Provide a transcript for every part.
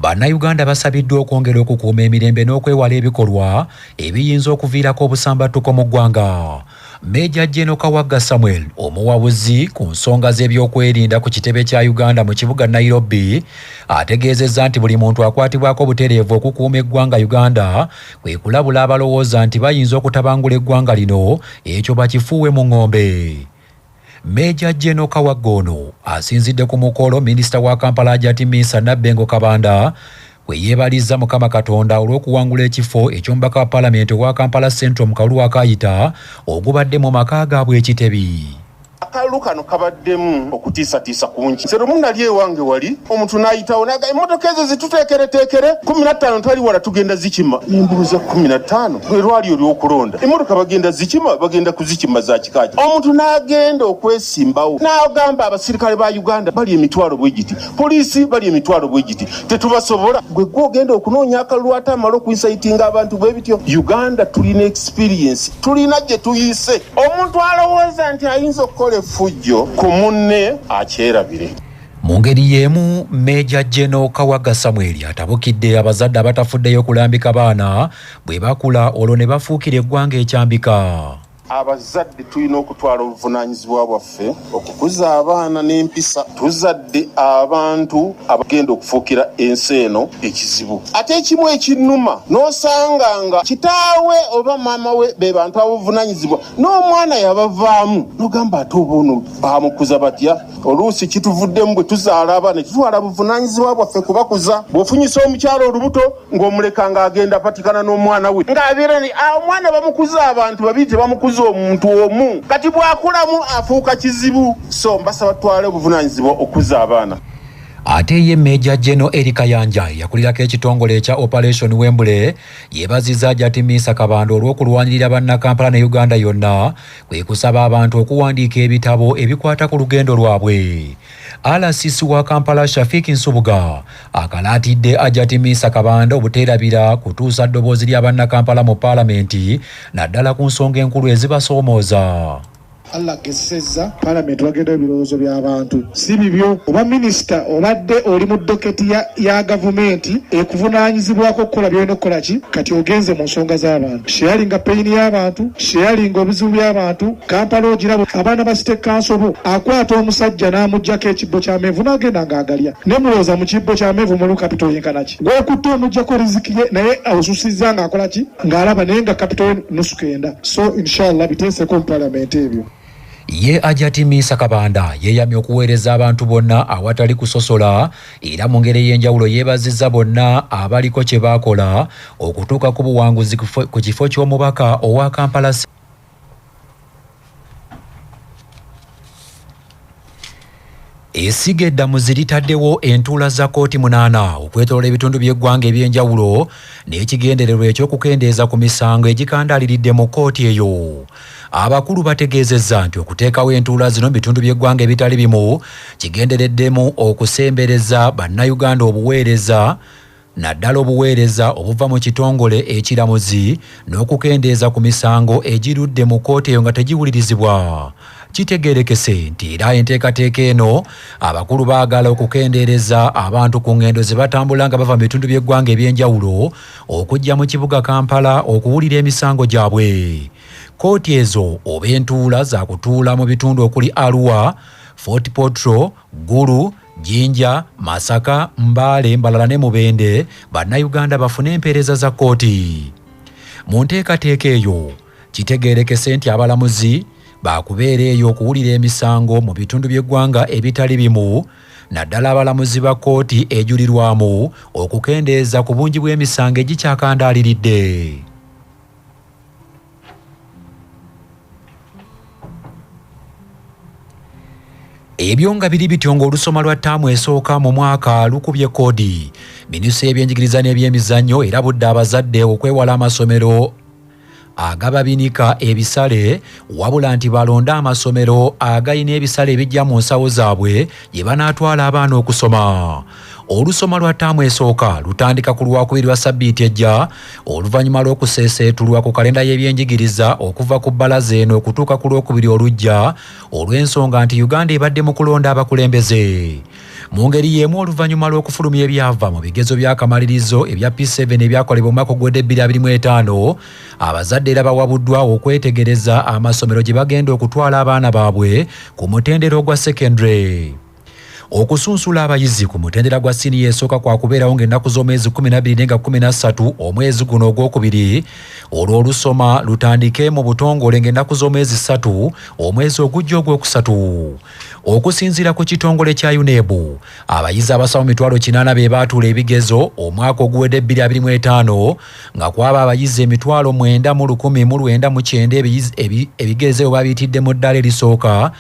Bannayuganda basabiddwa okwongera okukuuma emirembe n'okwewala ebikolwa ebiyinza okuviirako obusambattuko mu ggwanga. Meja General Kawagga Samuel, omuwabuzi ku nsonga z'ebyokwerinda ku kitebe kya Uganda mu kibuga Nairobi, ategeezezza nti buli muntu akwatibwako butereevu okukuuma eggwanga Uganda kwe kulabula abalowooza nti bayinza okutabangula eggwanga lino ekyo bakifuuwe mu ng'ombe. Meja General Kawagga ono asinzidde ku mukolo minisita wa Kampala Ajatimisa Nabbengo Kabanda kwe yeebaliza Mukama Katonda olw'okuwangula ekifo eky'omubaka wa Paalamenti owa Kampala Central mu kalulu akayita ogubadde mu maka gaabwe ekitebi. Akalulu kano kabaddemu okutiisatiisa kungi. Nze lumu nali ewange wali omuntu n'ayitawo naga emmotoka ezo zituteekereteekere 15 twali wala tugenda zikima. Nembuuza 15 lwe lwali olw'okulonda emmotoka bagenda zikima bagenda kuzikima za kikaaki. Omuntu n'agenda okwesimbawo n'agamba abasirikale ba Uganda bali emitwalo bwegiti, poliisi bali emitwalo bwegiti, tetubasobola. Gwe gwogenda okunoonya akalulu ate amala okuinsaitinga abantu bwe bityo. Uganda tulina experience, tulina gye tuyise. Omuntu alowooza nti ayinza okukola fujjo ku munne akyerabire. Mu ngeri y'emu, Meja General Kawagga Samuel atabukidde abazadde abatafuddeyo kulambika baana bwe bakula olwo ne bafuukira eggwanga ekyambika. Abazadde tulina okutwala obuvunaanyizibwa bwaffe okukuza abaana n'empisa. Tuzadde abantu abagenda okufuukira ensi eno ekizibu. Ate ekimu ekinnuma n'osanganga kitaawe oba maama we be bantu abavunaanyizibwa n'omwana yabavaamu n'ogamba ate oba ono bamukuza batya. Oluusi kituvuddemu bwe tuzaala abaana tutwala buvunaanyizibwa bwaffe kubakuza. Bw'ofunyisa omukyalo olubuto ng'omuleka ng'agenda patikana n'omwana we ng'abeera ni omwana bamukuza abantu babiri tebamukuza omuntu omu, kati bwakulamu afuuka kizibu. So mbasaba twale obuvunaanyizibwa okuza abaana. Ate ye Meja General Erika Yanja yakulirako ekitongole ekya Operation Wembule yeebazizza Ajatimisa Kabanda olw'okulwanirira bannakampala ne Uganda yonna kwe kusaba abantu okuwandiika ebitabo ebikwata ku lugendo lwabwe. RCC wa Kampala Shafik Nsubuga akalaatidde Ajatimisa Kabanda obuteerabira kutuusa ddoboozi lya bannakampala mu Paalamenti naddala ku nsonga enkulu ezibasoomooza. Allah gesezza Parliament wagenda ebirowoozo by'abantu si bibyo. Oba minisita obadde oli mu doketi ya gavumenti ekuvunaanyizibwako okukola byolina okukola ki kati ogenze mu nsonga z'abantu, sharinga peyini y'abantu, sharinga obuzibu by'abantu. Kampala ogirabo abaana ba state council bo akwata omusajja n'amuggyako ekibbo ky'amenvu n'agenda ng'agalya nemulooza mu kibbo ky'amenvu mulu kapito yenkana ki gw'okutte omuggyako riziki ye naye osusizza ng'akola ki ng'alaba naye nga kapito nusu kenda. So inshallah biteeseko mu Parliament ebyo. Ye Ajatimisa Kabanda yeeyamye okuweereza abantu bonna awatali kusosola era mu ngeri y'enjawulo yeebazizza bonna abaliko kye baakola okutuuka ku buwanguzi ku kifo ky'omubaka owa Kampala. Esiga eddamu ziritaddewo entuula za kooti 8 okwetoloola ebitundu by'eggwanga eby'enjawulo n'ekigendererwa ekyokukendeeza ku misango egikandaaliridde mu kooti eyo. Abakulu bategeezezza nti okuteekawo entuula zino mu bitundu by'eggwanga ebitali bimu kigendereddemu okusembereza bannayuganda obuweereza naddala obuweereza obuva mu kitongole ekiramuzi n'okukendeeza ku misango egirudde mu kooti eyo nga tegiwulirizibwa. Kitegeerekese nti era enteekateeka eno abakulu baagala okukendeereza abantu ku ngendo ze batambula nga bava mu bitundu by'eggwanga eby'enjawulo okujja mu kibuga Kampala okuwulira emisango gyabwe. Kooti ezo oba entuula za kutuula mu bitundu okuli Arua, Fort Portal, Gulu, Jinja, Masaka, Mbale, Mbalala ne Mubende bannayuganda bafune empeereza za kooti. Mu nteekateeka eyo kitegeerekese nti abalamuzi baakubeera eyo okuwulira emisango mu bitundu by'eggwanga ebitali bimu naddala abalamuzi ba kooti ejulirwamu okukendeeza ku bungi bw'emisango egikyakandaaliridde. Ebyo nga biri bityo ng'olusoma lwa ttaamu esooka mu mwaka lukubye koodi. Minisitule y'ebyenjigiriza n'ebyemizannyo erabudde abazadde okwewala amasomero agababinika ebisale wabula nti balonda amasomero agayina ebisale ebijja mu nsawo zaabwe gye banaatwala abaana okusoma. Olusoma lwa ttaamu esooka lutandika ku Lwakubiri lwa ssabbiiti ejja oluvannyuma lw'okuseeseetulwa ku kalenda y'ebyenjigiriza okuva ku bbalaza eno okutuuka ku Lwokubiri olujja olw'ensonga nti Uganda ebadde mu kulonda abakulembeze. Mu ngeri y'emu oluvannyuma lw'okufulumya ebyava mu bigezo by'akamalirizo ebya P7 ebyakolebwa mu mwaka ogw'edde 2025 abazadde era bawabuddwa okwetegereza amasomero gye bagenda okutwala abaana baabwe ku mutendera gwa secondary. Okusunsula abayizi ku mutendera gwa siniya esooka kwa kubeerawo ng'ennaku z'omwezi 12 nga 13 omwezi guno ogwokubiri olwo olusoma lutandike mu butongole ng'ennaku z'omwezi 3 omwezi ogujja ogwokusatu. Okusinziira ku kitongole kya UNEB abayizi abasawo 800 be baatuula ebigezo omwaka oguwedde 2025 nga kwaba abayizi 9,199 ebigezo babiyitidde mu ddala erisooka.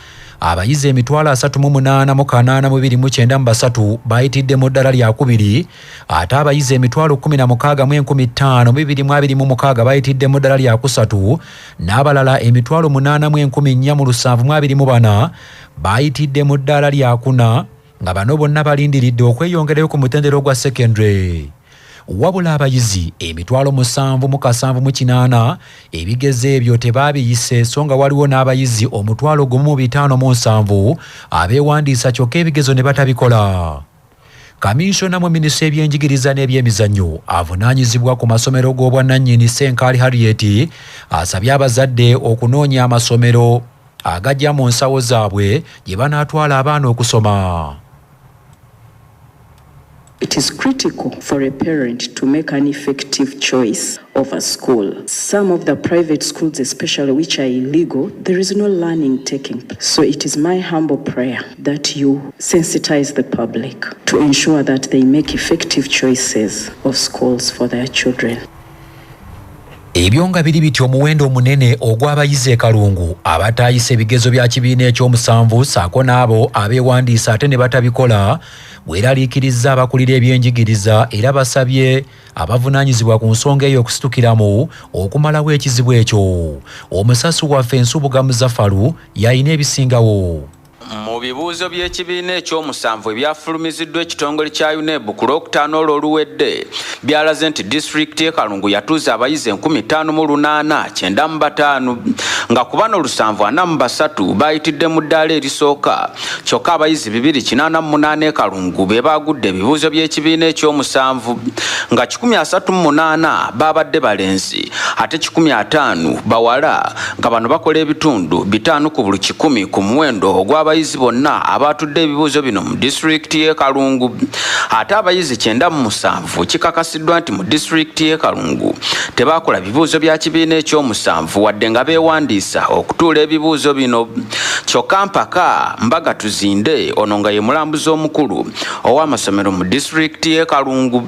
Abayizi 38,882 bayitidde mu ddala lya kubiri ate abayizi 16,526 bayitidde mu ddala lya kusatu n'abalala 8,424 bayitidde mu ddala lya kuna nga bano bonna balindiridde okweyongerayo ku mutendera gwa secondary. Wabula abayizi 778 ebigezo ebyo tebaabiyise so nga waliwo n'abayizi 1,507 abeewandiisa kyokka ebigezo ne batabikola. Kaminsona mu minisitule y'ebyenjigiriza n'ebyemizannyo avunaanyizibwa ku masomero g'obwannannyini Senkali Harriet asabye abazadde okunoonya amasomero agajja mu nsawo zaabwe gye banaatwala abaana okusoma. It is critical for a parent to make an effective choice of a school. Some of the private schools, especially which are illegal, there is no learning taking place. So it is my humble prayer that you sensitize the public to ensure that they make effective choices of schools for their children. Ebyo nga biri bityo omuwendo omunene ogw'abayizi e Kalungu abataayise ebigezo bya kibiina ekyomusanvu saako n'abo abeewandiisa ate ne batabikola bweraliikiriza abakulira ebyenjigiriza era basabye abavunaanyizibwa ku nsonga eyo okusitukiramu okumalawo ekizibu ekyo. Omusasi waffe Nsubuga Muzaffaru yalina ebisingawo. Mu bibuuzo by'ekibiina ekyomusanvu ebyafulumiziddwa ekitongole kya UNEB ku Lwokutaano olwo oluwedde byalaze nti disitulikiti y'e Kalungu yatuuza abayizi 58,995 nga ku bano 743 bayitidde mu ddaala erisooka kyokka abayizi 288 e Kalungu be baagudde ebibuuzo by'ekibiina ekyomusanvu nga 138 babadde balenzi ate 15 bawala nga bano bakola ebitundu 5 ku buli 100 ku muwendo ogw'abayizi bonna abatudde ebibuuzo bino mu disitulikiti y'e Kalungu. Ate abayizi 97 kikakasiddwa nti mu disitulikiti y'e Kalungu tebakola bibuuzo bya kibiina ekyomusanvu wadde nga beewandiisa okutuula ebibuuzo bino. Kyokka mpaka Mbaga Tuzinde ono nga ye mulambuzi omukulu ow'amasomero mu disitulikiti y'e Kalungu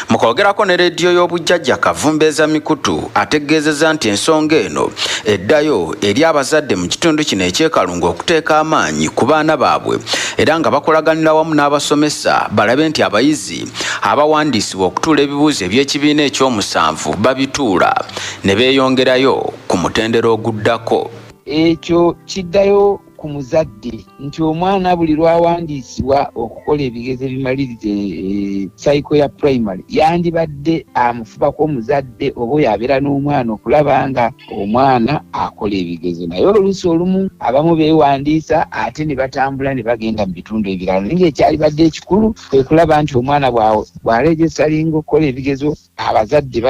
mu kwogerako ne leediyo y'obujjajja Kavumbeeza Mikutu ategeezezza nti ensonga eno eddayo eri abazadde mu kitundu kino eky'e Kalungu okuteeka amaanyi ku baana baabwe era nga bakolaganira wamu n'abasomesa balabe nti abayizi abawandiisibwa okutuula ebibuuzo eby'ekibiina ekyomusanvu babituula ne beeyongerayo ku mutendera oguddako. Ekyo kiddayo ku muzadde nti omwana buli lwawandiisibwa okukola ebigezo ebimalirize cycle ya primary yandibadde amufubako omuzadde oba yabeera n'omwana okulaba nga omwana akola ebigezo. Naye oluusi olumu abamu beewandiisa ate ne batambula ne bagenda mu bitundu ebirala. Naye ekyalibadde ekikulu kwe kulaba nti omwana bw'aleegesalinga okukola ebigezo abazadde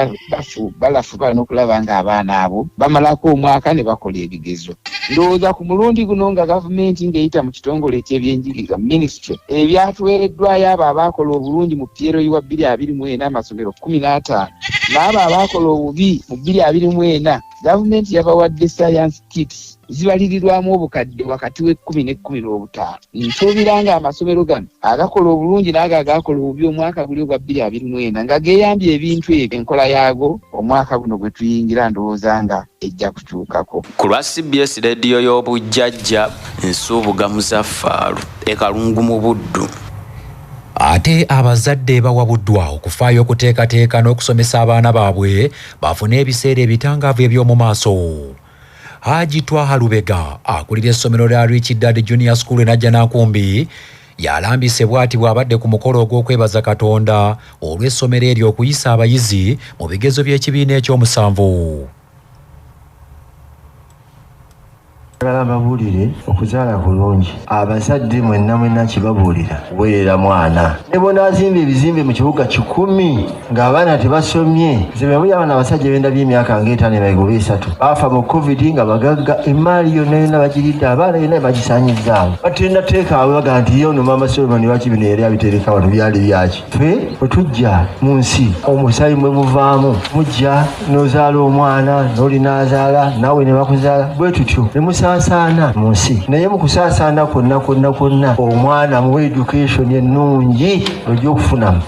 balafuba n'okulaba nga abaana abo bamalako omwaka ne bakola ebigezo. Ndowooza ku mulundi guno nga gavumenti ng'eyita mu kitongole eky'ebyenjigiriza ministry ebyatuweereddwayo abo abaakola obulungi mu PRO wa 2024 amasomero 15 n'abo abaakola obubi mu 2024 gavumenti yabawadde science kits zibalirirwamu obukadde wakati we10 ne 15. Nsuubira nga amasomero gano agakola obulungi n'ago agaakola obubi omwaka guli ogwa 2024 nga geeyambye ebintu ebyo enkola yaago omwaka guno gwe tuyingira ndowooza nga ejja kukyukako. Ku lwa CBS leediyo y'obujjajja Nsubuga Muzaffaru e Kalungu mu Buddu. Ate abazadde bawabuddwa okufaayo okuteekateeka n'okusomesa abaana baabwe bafune ebiseera ebitangaavu eby'omu maaso. Haji Twaha Lubega akulira essomero lya Richard Dad Junior School Najja Nankumbi yalambise bw'ati bw'abadde ku mukolo ogw'okwebaza Katonda olw'essomero eryo okuyisa abayizi mu bigezo by'ekibiina ekyomusanvu. Babuulire okuzaala kulungi abazadde mwenna kibabuulira kuweerera mwana ne bonaazimba ebizimbe mu kibuga 10 ng'abaana tebasomye zebemuli abaana abasajja benda by'emyaka ng'etaano emabega 3 baafa mu covid nga bagagga emaali yonna bagiridde abaana yonna bagisaanyizzaawo batenda teekaawe baga nti yo no maama Solomon lwaki bino yali abitereka wano byali byaki ffe bwe tujja mu nsi omusaayi mwe muvaamu mujja n'ozaala omwana n'olinaazaala naawe ne bakuzaala bwe tutyo ne musaasaana mu nsi naye mu kusaasaana kwonna omwana mu education ennungi ojja okufunamu.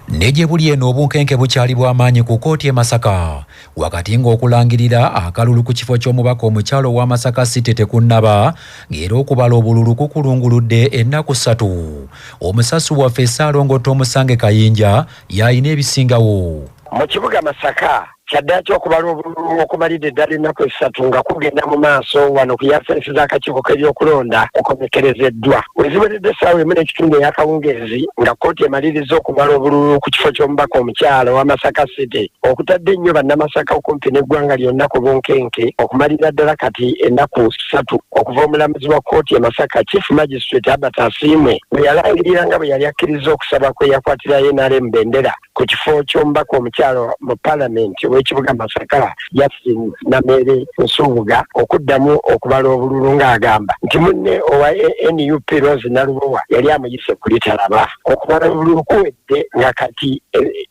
Neje buli eno obunkenke bukyali bw'amaanyi ku kooti e Masaka wakati ng'okulangirira akalulu ku kifo ky'omubaka omukyalo wa Masaka City tekunnaba ng'era okubala obululu kukulunguludde ennaku 3. Omusasi waffe Ssaalongotta Omusange Kayinja y'ayina ebisingawo. Mu kibuga Masaka kyaddaala ky'okubala obululu okumalidde eddala ennaku 3 nga kugenda mu maaso wano ku yafensi z'akakiiko k'ebyokulonda kukomekerezeddwa. Weziweredde essaawa emu n'ekitundu ey'akawungeezi nga kkooti emaliriza okubala obululu ku kifo ky'omubaka omukyalo wa Masaka City okutadde ennyo bannamasaka okumpi n'eggwanga lyonna ku bunkenke okumalira ddala kati ennaku 3 okuva omulamuzi wa kkooti e Masaka Chief Magistrate Albert Asiimwe bwe yalangirira nga bwe yali akkiriza okusaba kwe yakwatira NRM Bendera ku kifo ky'omubaka omukyalo mu Paalamenti w'ekibuga Masaka Justin Namere Nsubuga okuddamu okubala obululu ng'agamba nti munne owa NUP Rose Nalubowa yali amuyise kulitalaba. Okubala obululu kuwedde nga kati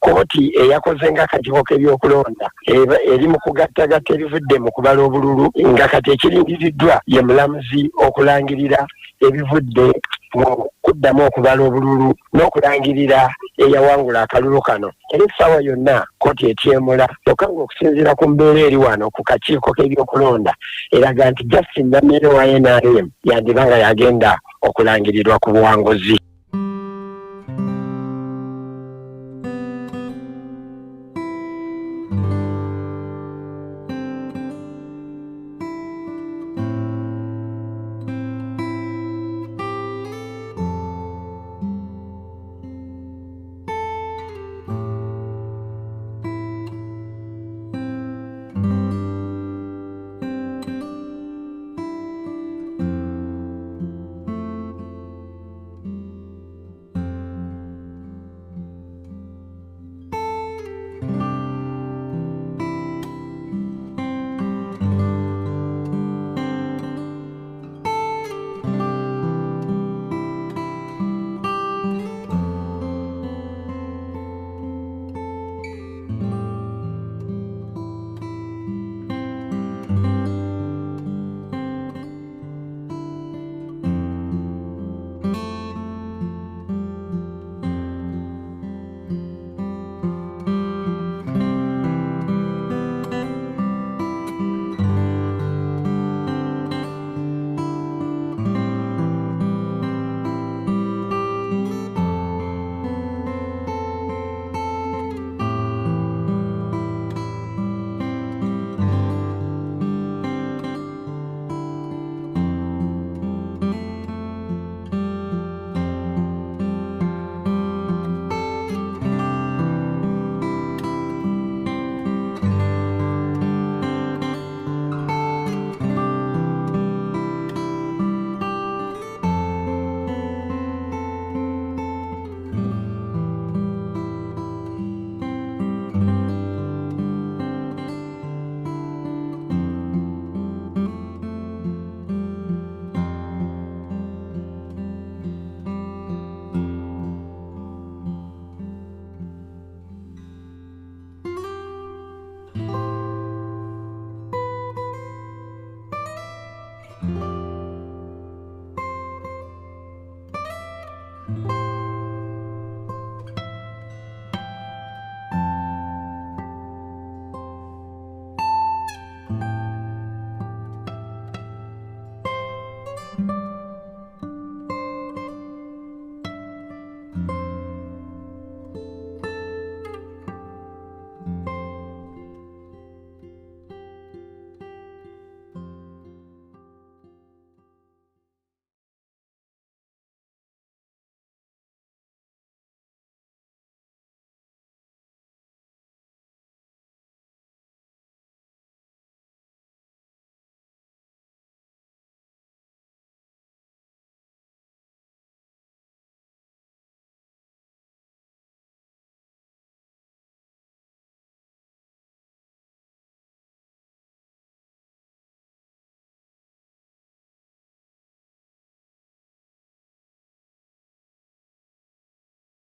kkooti eyakoze ng'akakiiko k'ebyokulonda eri mu kugattagatta ebivudde mu kubala obululu nga kati ekirindiriddwa ye mulamuzi okulangirira ebivudde mu kuddamu okubala obululu n'okulangirira eyawangula akalulu kano. Eri essaawa yonna kkooti etyemula kyokka ng'okusinziira ku mbeera eri wano ku kakiiko k'ebyokulonda eraga nti Justin Namere wa NRM yandiba nga yagenda okulangirirwa ku buwanguzi.